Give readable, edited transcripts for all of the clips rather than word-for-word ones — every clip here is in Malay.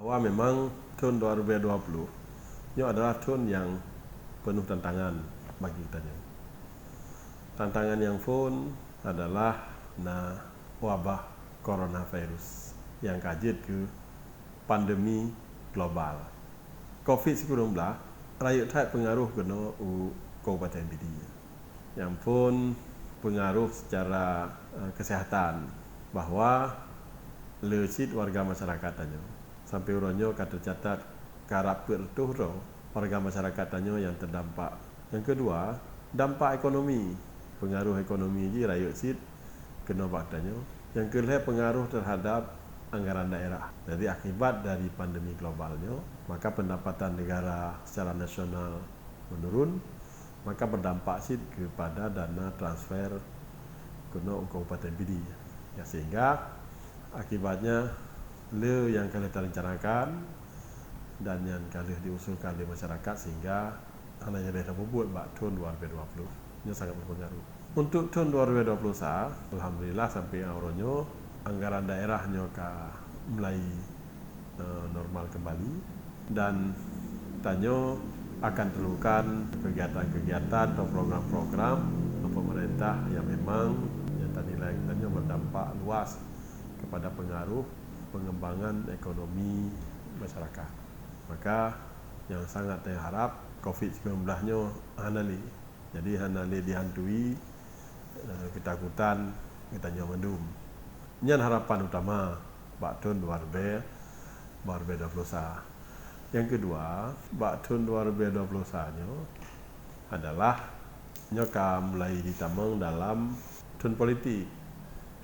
Bahwa memang tahun 2020 ini adalah tahun yang penuh tantangan bagi kita. Tantangan yang pun adalah wabah coronavirus yang kajit ke pandemi global. COVID-19 rakyat tak pengaruh kena Kabupaten Pidi. Yang pun pengaruh secara kesihatan bahwa lecit warga masyarakat tanya. Sampai uronyo kata catat karap pertuh warga masyarakat tanya yang terdampak. Yang kedua, dampak ekonomi. Pengaruh ekonomi ji rakyat sit kena faktanya. Yang kedua, pengaruh terhadap anggaran daerah. Jadi akibat dari pandemi globalnya, maka pendapatan negara secara nasional menurun, maka berdampak sit kepada dana transfer kena Kabupaten Pidi. Ya, sehingga akibatnya yang kalian rencanakan dan yang kalian diusulkan oleh masyarakat sehingga hanya daerah membuat tahun 2020 ini sangat berpengaruh. Untuk tahun 2020 alhamdulillah sampai awalnya anggaran daerahnya mulai normal kembali dan tanya akan terlakukan kegiatan-kegiatan atau program-program pemerintah yang memang yang tadi tanya berdampak luas kepada pengaruh pengembangan ekonomi masyarakat. Maka yang sangat saya harap COVID-19-nya hanali. Jadi hanali dihantui ketakutan kita mendum. Ini harapan utama tahun 2020. Yang kedua, tahun 2020-nya adalah nyoka mulai ditamang dalam tahun politik.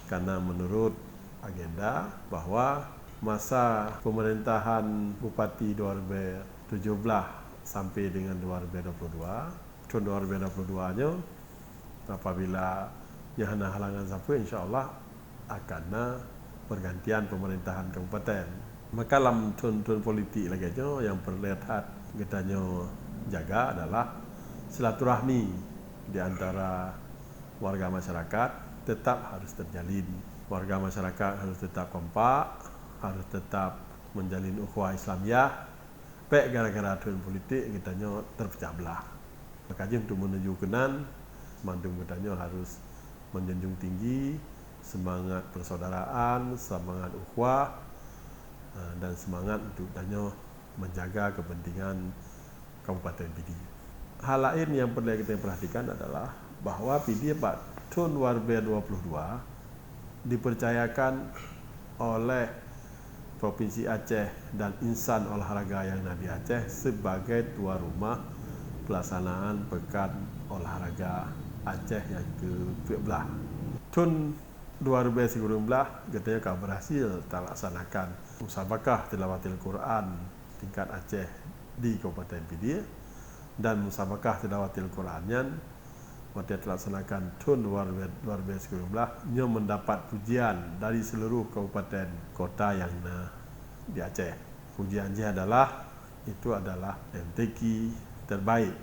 Karena menurut agenda bahwa masa pemerintahan Bupati 2017 sampai dengan 2022, tahun 2022-nya apabila nyahana halangan sampai insya-Allah akan pergantian pemerintahan kabupaten. Maka dalam tahun politik lagi yang perlihat kita jaga adalah silaturahmi di antara warga masyarakat tetap harus terjalin. Warga masyarakat harus tetap kompak, harus tetap menjalin ukhuwah Islamiyah. Pek gara-gara tahun politik kita terpecah belah. Maka untuk menuju kenan, mandung kita harus menjunjung tinggi semangat persaudaraan, semangat ukhuwah dan semangat untuk menjaga kepentingan Kabupaten Pidi. Hal lain yang perlu kita perhatikan adalah bahwa Pidi tahun 2022 dipercayakan oleh Provinsi Aceh dan insan olahraga yang ada di Aceh sebagai tuan rumah pelaksanaan Pekan Olahraga Aceh yang ke-14. Tahun 2019 katanya kau berhasil terlaksanakan musabakah tilawatil Quran tingkat Aceh di Kabupaten Pidi dan musabakah tilawatil Qurannya waktu terlaksanakan tahun 2019 nya mendapat pujian dari seluruh kabupaten kota yang di Aceh. Pujiannya adalah MTQ terbaik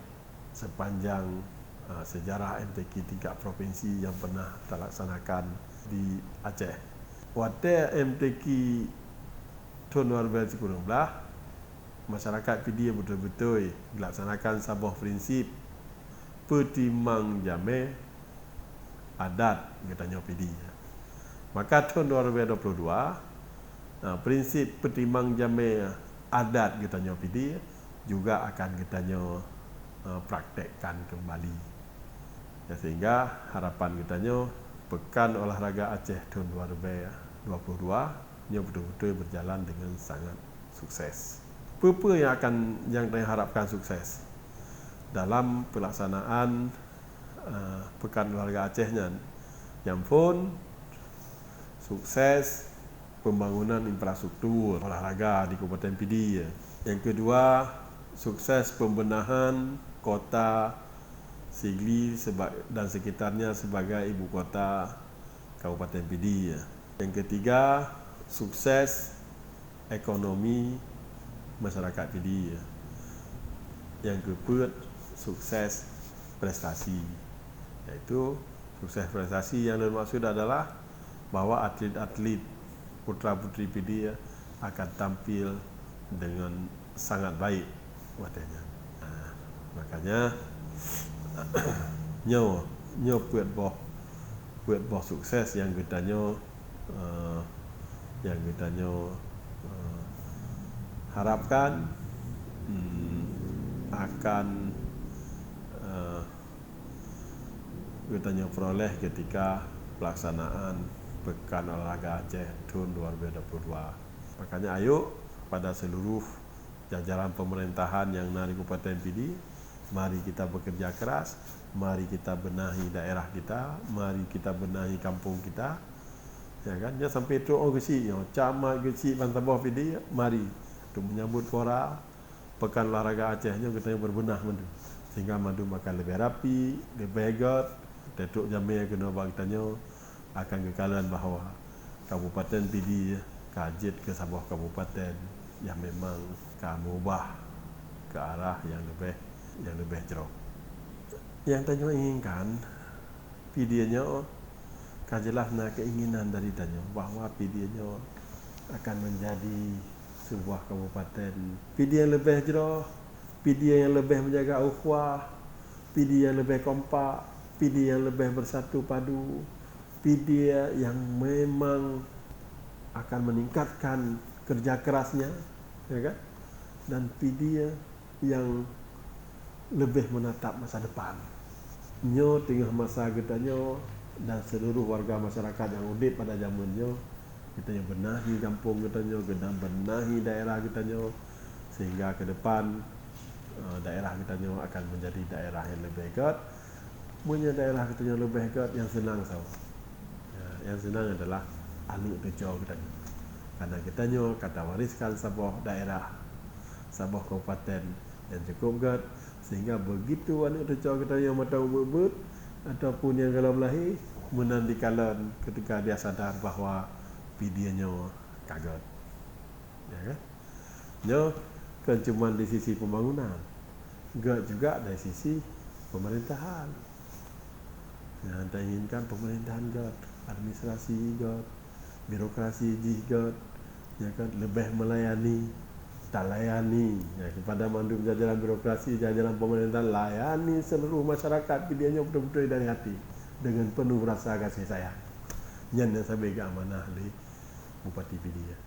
sepanjang sejarah MTQ tingkat provinsi yang pernah terlaksanakan di Aceh. Waktu MTQ tahun 2019 masyarakat Pidi betul-betul dilaksanakan sebuah prinsip petimang jame adat katanya Pidi. Maka tahun 2022 prinsip petimang jame adat katanya Pidi juga akan katanya praktekkan kembali. Ya, sehingga harapan katanya Pekan Olahraga Aceh tahun 2022 nya betul-betul berjalan dengan sangat sukses. Apa yang diharapkan sukses dalam pelaksanaan Pekan Olahraga Acehnya, yang pun sukses pembangunan infrastruktur olahraga di Kabupaten Pidi. Yang kedua, sukses pembenahan kota Sigli dan sekitarnya sebagai ibu kota Kabupaten Pidi. Yang ketiga, sukses ekonomi masyarakat Pidi. Yang keempat, sukses prestasi, yaitu sukses prestasi yang bermaksud adalah bahwa atlet-atlet putra-putri Pidi akan tampil dengan sangat baik wadahnya. Makanya nyo puat boh sukses yang kitanya harapkan akan kitanya peroleh ketika pelaksanaan Pekan Olahraga Aceh tahun 2022. Makanya ayo pada seluruh jajaran pemerintahan yang dari Kabupaten Pidi, mari kita bekerja keras, mari kita benahi daerah kita, mari kita benahi kampung kita. Ya kan? Ya sampai tu orang gesi, camat gesi Bantabah Pidi, mari untuk menyambut pora Pekan Olahraga Acehnya kita berbenah mandu. Sehingga mandu makan lebih rapi, lebih hebat. Tetuk jamai kena bagi tanya akan kekalan bahawa Kabupaten Pidi kajit ke sebuah kabupaten yang memang kamu ubah ke arah yang lebih jeruk. Yang tanya inginkan Pidi-nya kajelah na keinginan dari tanya bahawa Pidi-nya akan menjadi sebuah kabupaten Pidi yang lebih jeruk, Pidi yang lebih menjaga ukhuwah, Pidi yang lebih kompak, Pidi yang lebih bersatu padu, Pidi yang memang akan meningkatkan kerja kerasnya, ya kan? Dan Pidi yang lebih menatap masa depan. Nyo tengah masa kitanya dan seluruh warga masyarakat yang udip pada zamannya, kita yang benahi kampung kitanya, kita benahi daerah kitanya, sehingga ke depan daerah kitanya akan menjadi daerah yang lebih hebat. Punya daerah kita yang lebih hebat, yang senang yang senang adalah anak tejo kita. Karena kita kata wariskan sebuah daerah, sebuah kabupaten yang cukup hebat, sehingga begitu anak tejo kita yang mata ubud ataupun yang kalau lahir menandikalan ketika dia sadar bahawa Pidi-nya kaget. Ya kan? Kan cuma di sisi pembangunan, gak juga dari sisi pemerintahan. Yang kita inginkan pemerintahan God, administrasi God, birokrasi God, ya kan, lebih melayani, tak layani ya, kepada mandu jajaran birokrasi, jajaran pemerintahan, layani seluruh masyarakat Pidi-nya betul-betul dari hati dengan penuh rasa kasih sayang. Yang sampai ke amanah oleh Bupati Pidi.